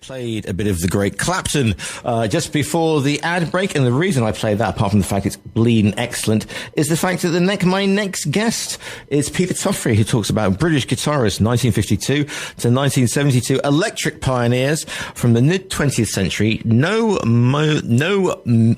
Played a bit of the great Clapton just before the ad break, and the reason I played that, apart from the fact it's bleeding excellent, is the fact that my next guest is Peter Tuffrey, who talks about British guitarists 1952 to 1972, electric pioneers from the mid-20th century. No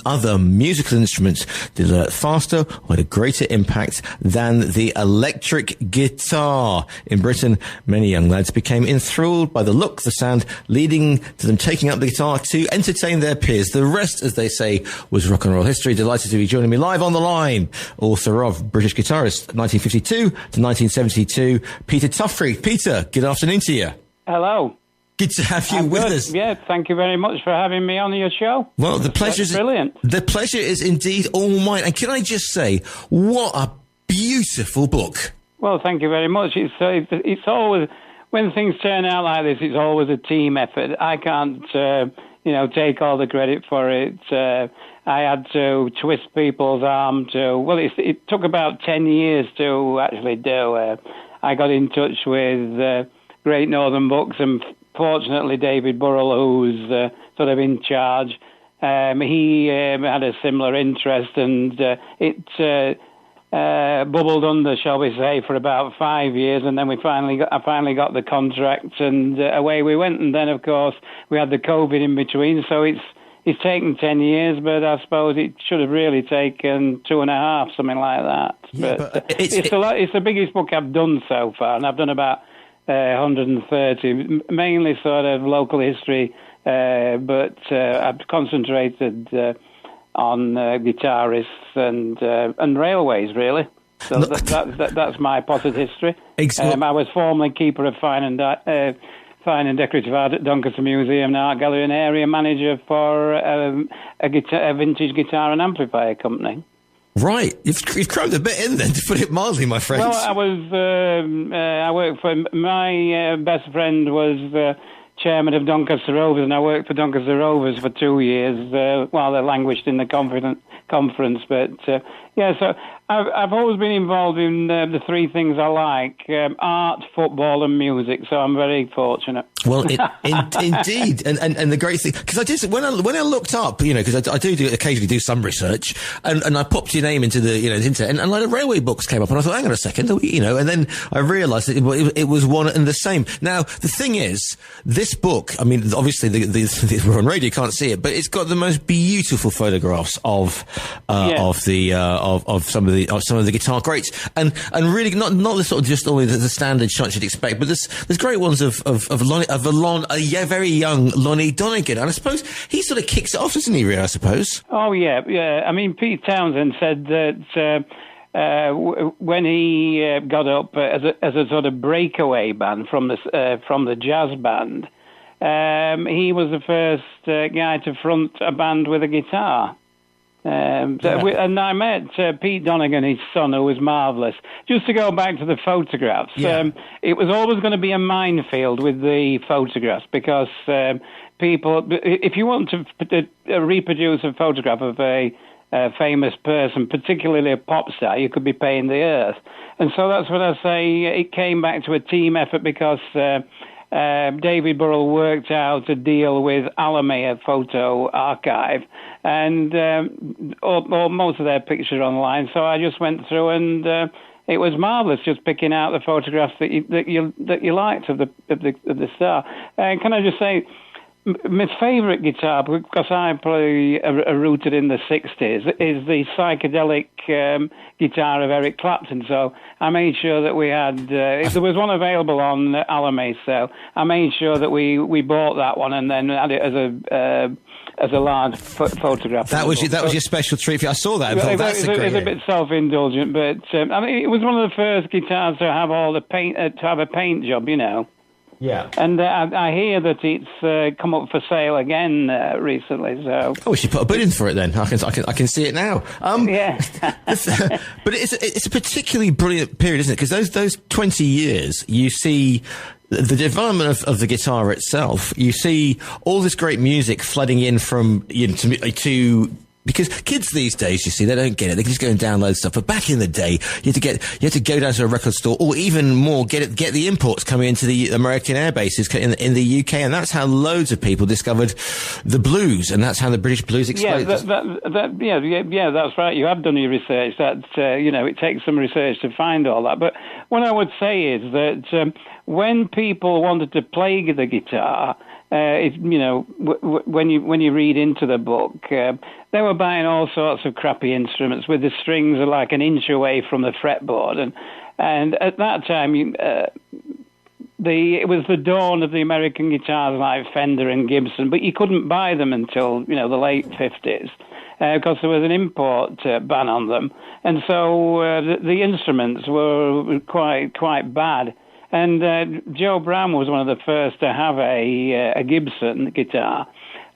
other musical instruments did a faster or had a greater impact than the electric guitar. In Britain, many young lads became enthralled by the look, the sound, leading to them taking up the guitar to entertain their peers. The rest, as they say, was rock and roll history. Delighted to be joining me live on the line, author of British Guitarists 1952 to 1972, Peter Tuffrey. Peter, good afternoon to you. Hello. Good to have you with us. Yeah, thank you very much for having me on your show. Well, the pleasure is brilliant. The pleasure is indeed all mine. And can I just say, what a beautiful book. Well, thank you very much. It's always, when things turn out like this, it's always a team effort. I can't, take all the credit for it. I had to twist people's arm it took about 10 years to actually do. I got in touch with Great Northern Books, and fortunately David Burrell, who's sort of in charge, he had a similar interest, and it bubbled under, shall we say, for about 5 years, and then I finally got the contract, and away we went. And then, of course, we had the COVID in between, so it's taken 10 years, but I suppose it should have really taken 2.5, something like that. Yeah, but it's the biggest book I've done so far, and I've done about 130, mainly sort of local history, but I've concentrated on guitarists and railways, really. So that's my potted history. I was formerly keeper of fine and decorative art at Doncaster Museum and Art Gallery, and area manager for a vintage guitar and amplifier company. Right, you've crammed a bit in then, to put it mildly, my friend. Well, I worked for, my best friend was chairman of Doncaster Rovers, and I worked for Doncaster Rovers for 2 years while they languished in the conference. But so I've always been involved in the three things I like: art, football, and music. So I'm very fortunate. Well, indeed, and the great thing, because I did when I looked up, because I do occasionally do some research, and I popped your name into the internet, and a lot of railway books came up, and I thought, hang on a second, and then I realised that it was one and the same. Now the thing is, this book, I mean, obviously we're on radio, you can't see it, but it's got the most beautiful photographs of some of the guitar greats, and really not the sort of just only the standard shots you'd expect, but there's great ones of a very young Lonnie Donegan, and I suppose he sort of kicks it off, doesn't he? Really, I suppose. Oh yeah. I mean, Pete Townsend said that when he got up as a sort of breakaway band from the jazz band, he was the first guy to front a band with a guitar. And I met Pete Donegan, his son, who was marvellous. Just to go back to the photographs, it was always going to be a minefield with the photographs, because people, if you want to reproduce a photograph of a famous person, particularly a pop star, you could be paying the earth. And so that's what I say, it came back to a team effort, because David Burrell worked out a deal with Alameda Photo Archive, and most of their pictures online. So I just went through, and it was marvelous, just picking out the photographs that you liked of the star. Can I just say, my favourite guitar, because I play rooted in the 60s, is the psychedelic guitar of Eric Clapton. So I made sure that we had, if there was one available on Alameda sale, I made sure that we bought that one and then had it as a large photograph. That was your special treat for you. I saw that. It's a bit self-indulgent, but I mean, it was one of the first guitars to have all the paint, to have a paint job, Yeah, and I hear that it's come up for sale again recently. So, we should put a bid in for it then. I can see it now. Yeah, but it's a particularly brilliant period, isn't it? Because those 20 years, you see the development of the guitar itself. You see all this great music flooding in from to Because kids these days, you see, they don't get it. They can just go and download stuff. But back in the day, you had to go down to a record store, or even more, get the imports coming into the American air bases in the UK, and that's how loads of people discovered the blues, and that's how the British blues exploded. Yeah, that's right. You have done your research. That it takes some research to find all that. But what I would say is that when people wanted to play the guitar, when you read into the book, they were buying all sorts of crappy instruments with the strings like an inch away from the fretboard, and at that time, it was the dawn of the American guitars like Fender and Gibson, but you couldn't buy them until the late 50s because there was an import ban on them, and so the instruments were quite bad. And Joe Brown was one of the first to have a Gibson guitar,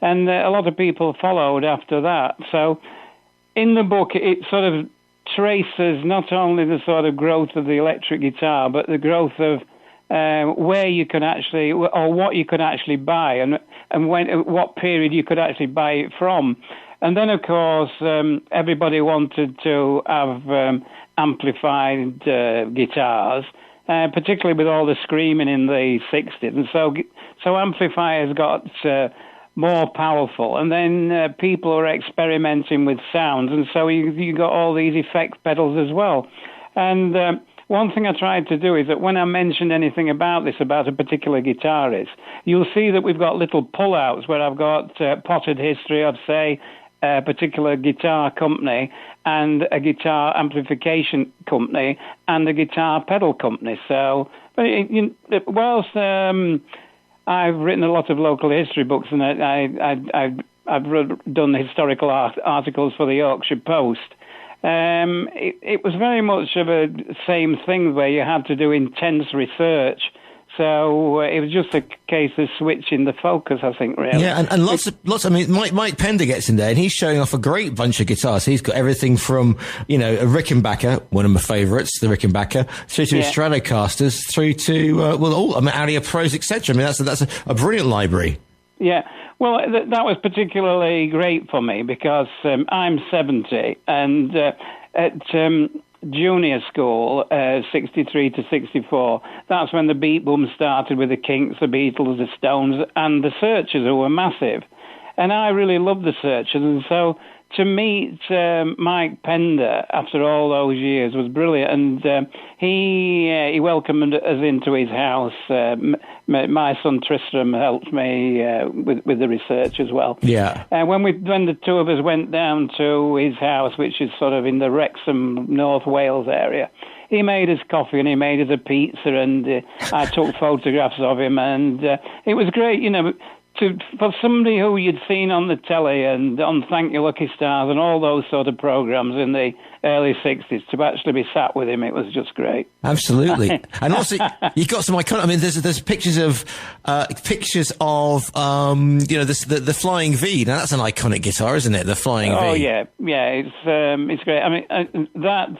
and a lot of people followed after that. So in the book, it sort of traces not only the sort of growth of the electric guitar, but the growth of where you can actually, or what you could actually buy, and what period you could actually buy it from. And then, of course, everybody wanted to have amplified guitars, particularly with all the screaming in the 60s. And so amplifiers got more powerful. And then people were experimenting with sounds. And so you got all these effect pedals as well. And one thing I tried to do is that when I mentioned anything about a particular guitarist, you'll see that we've got little pullouts where I've got potted history of, say, a particular guitar company and a guitar amplification company and a guitar pedal company. So, whilst I've written a lot of local history books, and I've done historical articles for the Yorkshire Post, it was very much of a same thing where you had to do intense research. So it was just a case of switching the focus, I think, really. Yeah, and lots. I mean, Mike Pender gets in there, and he's showing off a great bunch of guitars. He's got everything from a Rickenbacker, one of my favourites, the Rickenbacker, through to Stratocasters, through to Audio Pros, etc. I mean, that's a brilliant library. Yeah. Well, that was particularly great for me because I'm 70, and at junior school, 63 to 64, that's when the beat boom started with the Kinks, the Beatles, the Stones, and the Searchers, who were massive. And I really loved the Searchers, and so to meet Mike Pender after all those years was brilliant, and he welcomed us into his house. My son Tristram helped me with the research as well. Yeah. And when the two of us went down to his house, which is sort of in the Wrexham, North Wales area, he made us coffee and he made us a pizza, and I took photographs of him, and it was great, for somebody who you'd seen on the telly and on Thank You Lucky Stars and all those sort of programs in the early 60s, to actually be sat with him, it was just great. Absolutely. And also, you've got some iconic, I mean, there's pictures of the Flying V. Now, that's an iconic guitar, isn't it? The Flying V. Oh, yeah. Yeah, it's great. I mean, that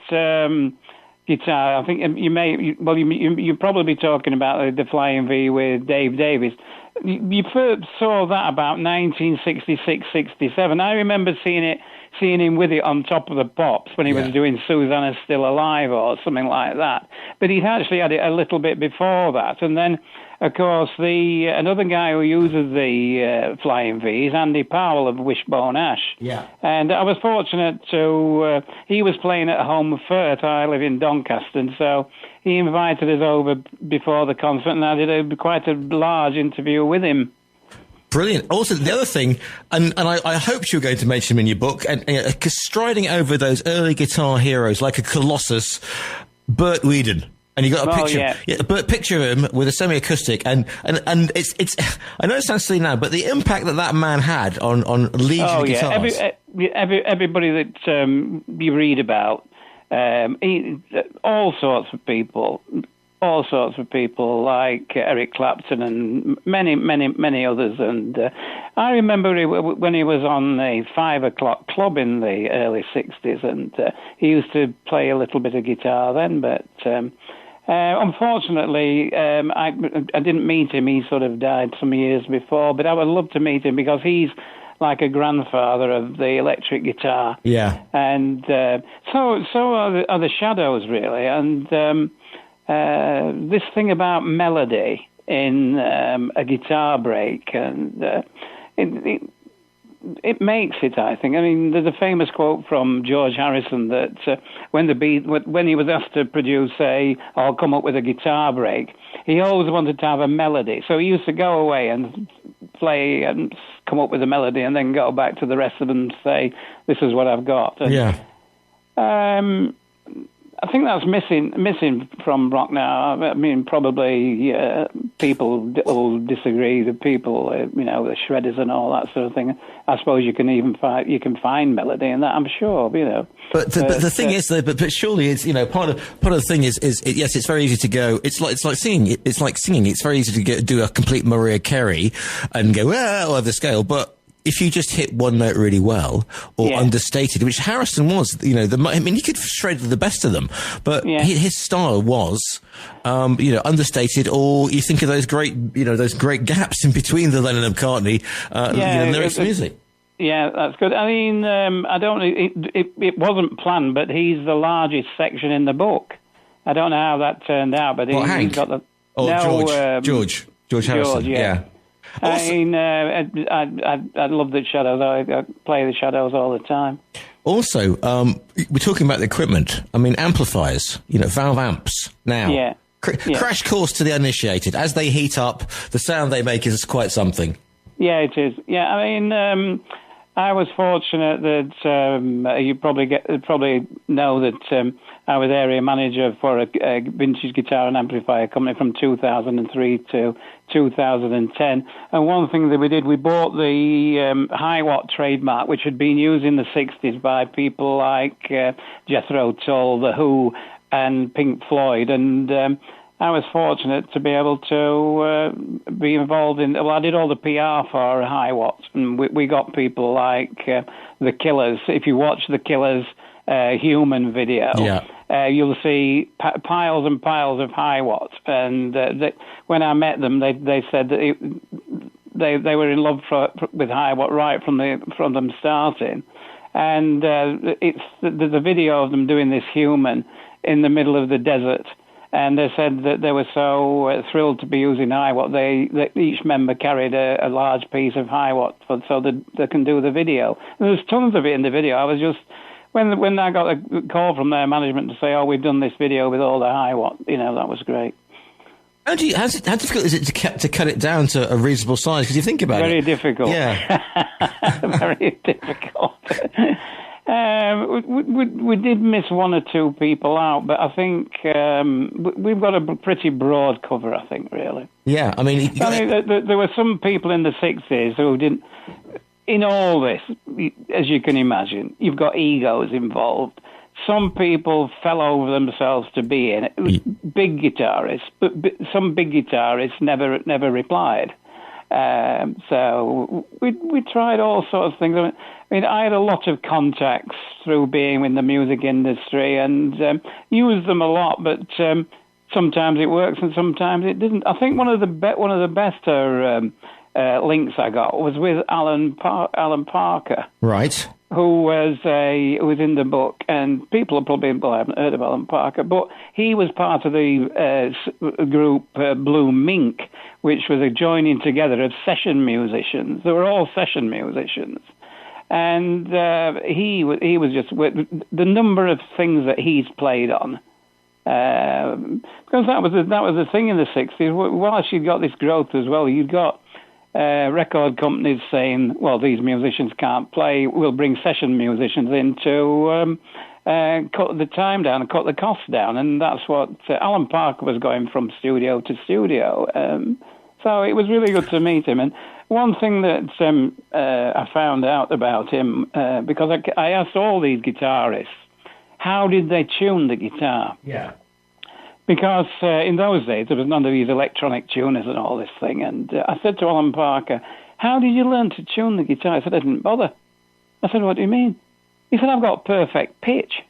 guitar, I think you're probably talking about the Flying V with Dave Davies. You first saw that about 1966, 67. I remember seeing him with it on Top of the Pops when he was doing Susanna's Still Alive or something like that. But he'd actually had it a little bit before that. And then, of course, another guy who uses the Flying V is Andy Powell of Wishbone Ash. Yeah. And I was fortunate to, he was playing at home Furt. I live in Doncaster, and so he invited us over before the concert, and I did quite a large interview with him. Brilliant. Also, the other thing, and I hoped you were going to mention him in your book, and striding over those early guitar heroes like a Colossus, Bert Weedon. And you got a picture, picture of him with a semi-acoustic, and it's. I know it sounds silly now, but the impact that man had on leads of guitars. Everybody that you read about, all sorts of people like Eric Clapton and many others. And I remember when he was on the 5 o'clock club in the early 60s, and he used to play a little bit of guitar then, but unfortunately, I didn't meet him. He sort of died some years before, but I would love to meet him because he's like a grandfather of the electric guitar. Yeah. And so are the Shadows, really. And this thing about melody in a guitar break, and it makes it, I think. I mean, there's a famous quote from George Harrison that when he was asked to produce or come up with a guitar break, he always wanted to have a melody. So he used to go away and play and come up with a melody and then go back to the rest of them and say, this is what I've got. And, yeah. I think that's missing from rock now. I mean, probably people will disagree. The people, the shredders and all that sort of thing. I suppose you can find melody in that. I'm sure, But the thing is, but surely it's part of the thing is yes, it's very easy to go. It's like singing. It's like singing. It's very easy to do a complete Mariah Carey and go over the scale, but if you just hit one note really well or understated, which Harrison was, he could shred the best of them, but his style was, understated, or you think of those great gaps in between the Lennon and McCartney, lyrics and music. Yeah, that's good. I mean, it wasn't planned, but he's the largest section in the book. I don't know how that turned out, but he's got the... George Harrison, yeah. Also, I mean, I love the Shadows. I play the Shadows all the time. Also, we're talking about the equipment. I mean, amplifiers, valve amps now. Yeah. Crash course to the uninitiated. As they heat up, the sound they make is quite something. Yeah, it is. Yeah, I mean, I was fortunate that you probably know that I was area manager for a vintage guitar and amplifier company from 2003 to 2010. And one thing that we did, we bought the high watt trademark, which had been used in the 60s by people like Jethro Tull, The Who, and Pink Floyd. And I was fortunate to be able to be involved in... Well, I did all the PR for high watts, and we got people like The Killers. If you watch The Killers Human video, you'll see piles and piles of high watts. And when I met them, they said that they were in love with high watt right from them starting. And there's a video of them doing this Human in the middle of the desert. And they said that they were so thrilled to be using high watt. Each member carried a large piece of high watt so that they can do the video. And there's tons of it in the video. I was just when I got a call from their management to say, "Oh, we've done this video with all the high watt," that was great. How difficult is it to cut it down to a reasonable size? Because you think about Very difficult. Yeah. Very difficult. We did miss one or two people out, but I think we've got a pretty broad cover, I think, really. Yeah, I mean... there were some people in the 60s who didn't... In all this, as you can imagine, you've got egos involved. Some people fell over themselves to be in it. It was big guitarists, but some big guitarists never replied. So we tried all sorts of things. I mean, I had a lot of contacts through being in the music industry and used them a lot, but sometimes it works and sometimes it didn't. I think one of the best links I got was with Alan Parker, right? Who was in the book, and people haven't heard of Alan Parker, but he was part of the group Blue Mink, which was a joining together of session musicians. They were all session musicians, and he was just the number of things that he's played on. Because that was the thing in the 60s. Whilst you'd got this growth as well, you'd got record companies saying, well, these musicians can't play, we'll bring session musicians in to cut the time down and cut the costs down. And that's what Alan Parker was going from studio to studio. So it was really good to meet him. And one thing that I found out about him, because I asked all these guitarists, how did they tune the guitar? Yeah. Because in those days, there was none of these electronic tuners and all this thing. And I said to Alan Parker, how did you learn to tune the guitar? I said, I didn't bother. I said, what do you mean? He said, I've got perfect pitch.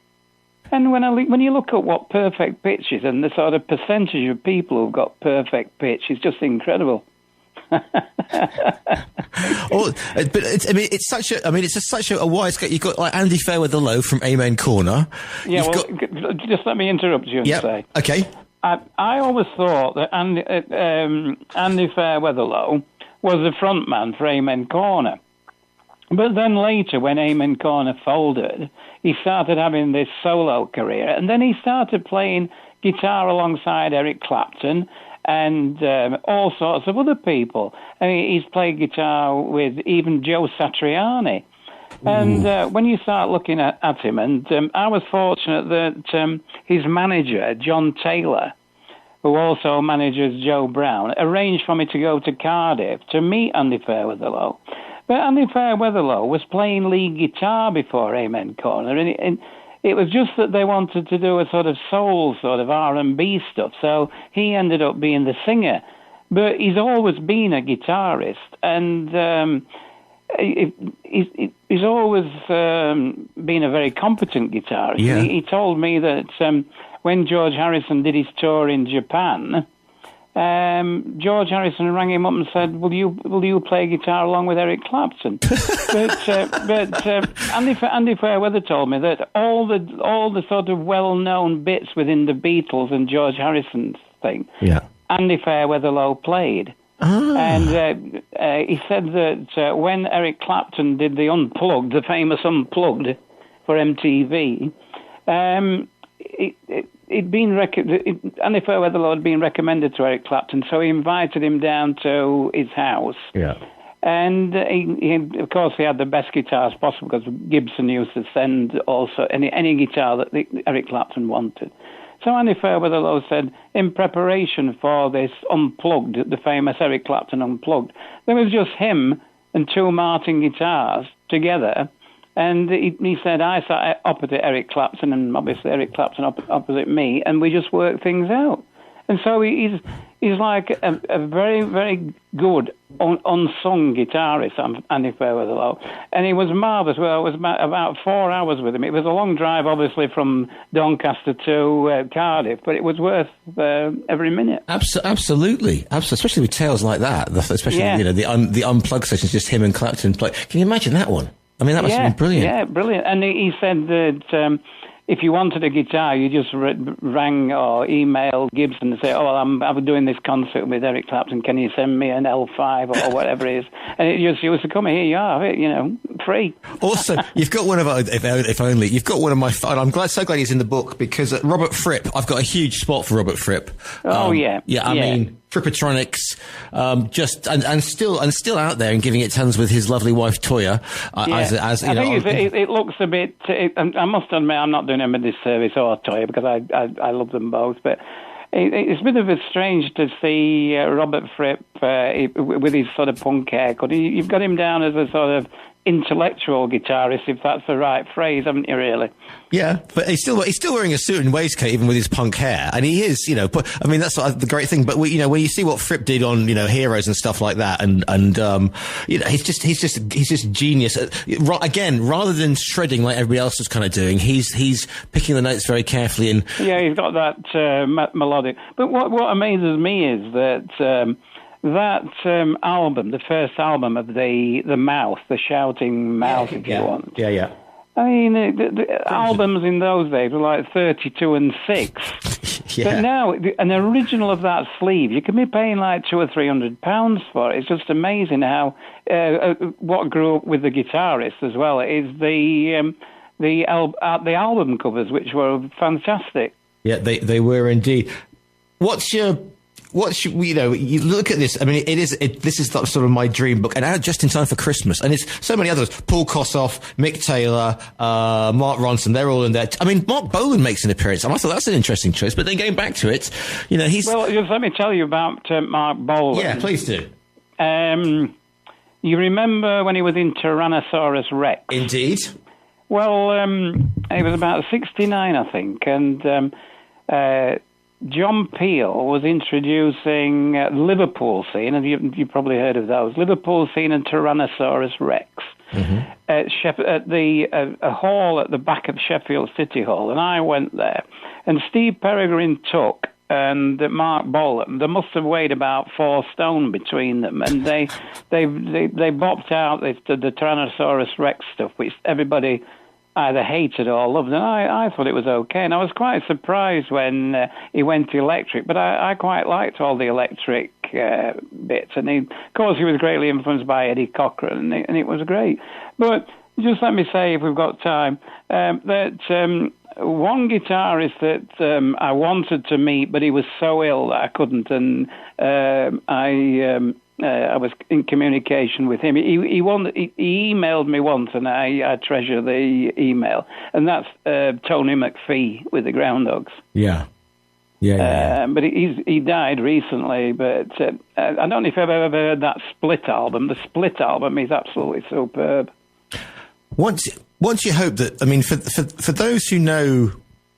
And when you look at what perfect pitch is and the sort of percentage of people who've got perfect pitch, it's just incredible. it's such a. I mean, it's such a wide scale. You've got like Andy Fairweather Low from Amen Corner. Yeah, just let me interrupt you and say. Okay. I always thought that Andy Fairweather Low was the front man for Amen Corner. But then later, when Amen Corner folded, he started having this solo career, and then he started playing guitar alongside Eric Clapton and all sorts of other people. I mean, he's played guitar with even Joe Satriani. And when you start looking at him, and I was fortunate that his manager, John Taylor, who also manages Joe Brown, arranged for me to go to Cardiff to meet Andy Fairweather Low. But Andy Fairweather Low was playing lead guitar before Amen Corner, and it was just that they wanted to do a sort of soul, sort of R&B stuff, so he ended up being the singer. But he's always been a guitarist, and he's always been a very competent guitarist. Yeah. He told me that when George Harrison did his tour in Japan, George Harrison rang him up and said, "Will you play guitar along with Eric Clapton?" but Andy Fairweather told me that all the sort of well-known bits within the Beatles and George Harrison's thing, Andy Fairweather Low played. And he said that when Eric Clapton did the Unplugged, the famous Unplugged for MTV, Andy Fairweather Low had been recommended to Eric Clapton, so he invited him down to his house. Yeah. And he of course, he had the best guitars possible because Gibson used to send also any guitar that Eric Clapton wanted. So Andy Fairweather Low said, in preparation for this Unplugged, the famous Eric Clapton Unplugged, there was just him and two Martin guitars together. And he said, I sat opposite Eric Clapton, and obviously Eric Clapton opposite me, and we just worked things out. And so he's like a very, very good unsung guitarist, Andy Fairweather Low. And he was marvellous. Well, it was about 4 hours with him. It was a long drive, obviously, from Doncaster to Cardiff, but it was worth every minute. Absolutely. Especially with tales like that. Especially, the Unplugged sessions, just him and Clapton play. Can you imagine that one? I mean, that must have been brilliant. Yeah, brilliant. And he said that if you wanted a guitar, you just rang or emailed Gibson and say, I'm doing this concert with Eric Clapton. Can you send me an L5 or whatever it is? And it just used to come, here you are, free. Also, you've got one of, if only, you've got one of my, and I'm so glad he's in the book, because Robert Fripp, I've got a huge spot for Robert Fripp. I mean, Frippatronics, and still out there and giving it tons with his lovely wife Toya. It looks a bit. I must admit, I'm not doing him a disservice or Toya because I love them both. But it's a bit of a strange to see Robert Fripp with his sort of punk haircut. You've got him down as a sort of intellectual guitarist, if that's the right phrase, haven't you, really? Yeah, but he's still wearing a suit and waistcoat even with his punk hair, and he is, but I mean that's the great thing. But when you see what Fripp did on Heroes and stuff like that, and he's just genius. Again, rather than shredding like everybody else was kind of doing, he's picking the notes very carefully and he's got that melodic. But what amazes me is that. That album, the first album of the Mouth, the Shouting Mouth, if you want. Yeah. I mean, the albums in those days were like 32 and 6. Yeah. But now, an original of that sleeve, you can be paying like £200 or £300 for it. It's just amazing how what grew up with the guitarist as well is the album covers, which were fantastic. Yeah, they were indeed. You look at this. I mean, this is sort of my dream book, and out just in time for Christmas. And it's so many others: Paul Kossoff, Mick Taylor, Mark Ronson. They're all in there. I mean, Mark Bolan makes an appearance, and I thought that's an interesting choice. But then going back to it, he's just let me tell you about Mark Bolan. Yeah, please do. You remember when he was in Tyrannosaurus Rex? Indeed. Well, he was about 69, I think, and. John Peel was introducing Liverpool scene, and you probably heard of those. Liverpool scene and Tyrannosaurus Rex at the hall at the back of Sheffield City Hall, and I went there. And Steve Peregrine took and Marc Bolan, they must have weighed about 4 stone between them, and they bopped out the Tyrannosaurus Rex stuff, which everybody either hated or loved, and I thought it was okay, and I was quite surprised when he went to electric, but I quite liked all the electric bits, and of course he was greatly influenced by Eddie Cochran, and it was great. But just let me say, if we've got time, that one guitarist that I wanted to meet, but he was so ill that I couldn't, and I was in communication with him. He emailed me once, and I treasure the email, and that's Tony McPhee with the Groundhogs. Yeah. But he died recently, but I don't know if I've ever heard that Split album. The Split album is absolutely superb. Once you hope that, I mean, for those who know,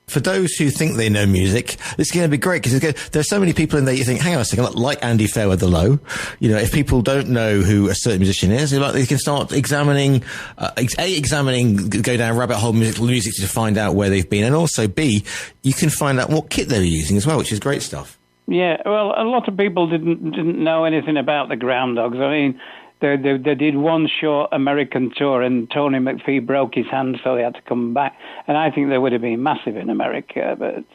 for those who think they know music, it's going to be great, because there's so many people in there you think, hang on a second, like Andy Fairweather Low, you know, if people don't know who a certain musician is, they can start examining, go down rabbit hole music to find out where they've been, and also B, you can find out what kit they're using as well, which is great stuff. Yeah, well, a lot of people didn't know anything about the Groundhogs. I mean, they did one short American tour, and Tony McPhee broke his hand, so they had to come back. And I think they would have been massive in America. But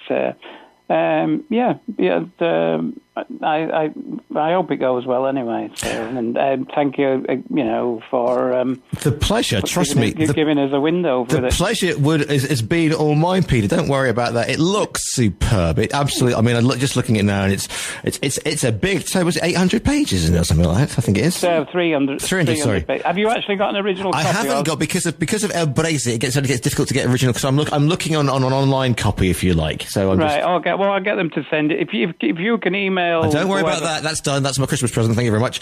I hope it goes well anyway. So, and thank you, for the pleasure. Trust me, giving us a window. For the pleasure has been all mine, Peter. Don't worry about that. It looks superb. It absolutely. I mean, just looking at it now, and it's a big. So was it 800 pages, isn't it, or something like that? I think it is. 300. 300. Sorry. Pages. Have you actually got an original copy? I haven't got because of El Breze. It gets difficult to get original, because I'm looking on an online copy, if you like. So I'm right. Okay. Well, I'll get them to send it. If you can email. Don't worry about that. That's done. That's my Christmas present. Thank you very much.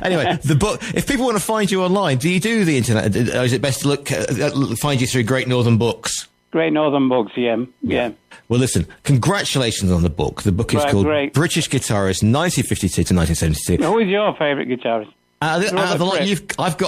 Anyway, the book. If people want to find you online, do you do the internet? Or is it best to find you through Great Northern Books? Great Northern Books, yeah. Well, listen. Congratulations on the book. The book is called British Guitarists, 1952 to 1972. Who is your favourite guitarist? Out of the lot I've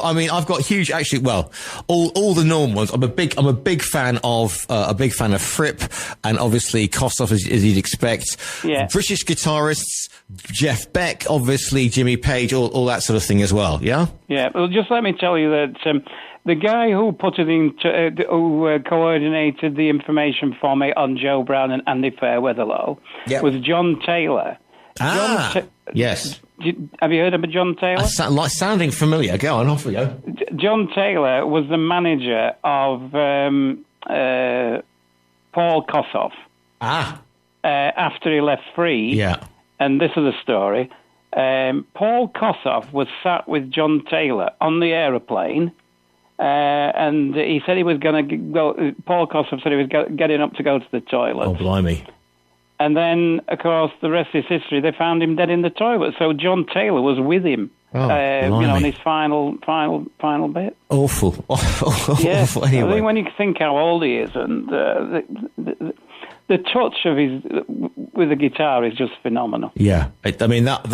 got huge, actually, well, all the normal ones. I'm a big fan of Fripp, and obviously Kossoff, as you'd expect. Yeah. British Guitarists, Jeff Beck, obviously Jimmy Page, all that sort of thing as well. Yeah. Yeah. Well, just let me tell you that the guy who put it into, who coordinated the information for me on Joe Brown and Andy Fairweather Low was John Taylor. Yes. Have you heard of John Taylor? Sounding familiar. Go on, off we go. John Taylor was the manager of Paul Kossoff. After he left Free. Yeah. And this is the story. Paul Kossoff was sat with John Taylor on the aeroplane, and he said he was going to go. Paul Kossoff said he was getting up to go to the toilet. Oh, blimey. And then, of course, the rest is history. They found him dead in the toilet. So John Taylor was with him, on his final bit. Awful. Yeah. Awful. Anyway. I think when you think how old he is, and the touch of his with the guitar is just phenomenal. Yeah, I mean that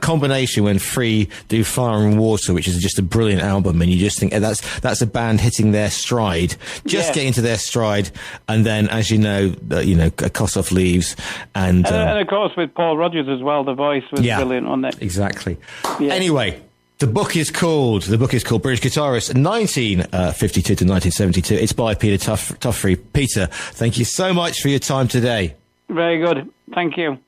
combination when Free do Fire and Water, which is just a brilliant album, and you just think that's a band hitting their stride, getting to their stride, and then, as you know, Kossoff leaves, and of course with Paul Rodgers as well, the voice was brilliant on it. Exactly. Yeah. Anyway. The book is called British Guitarists, 1952 to 1972. It's by Peter Tuffrey. Peter, thank you so much for your time today. Very good. Thank you.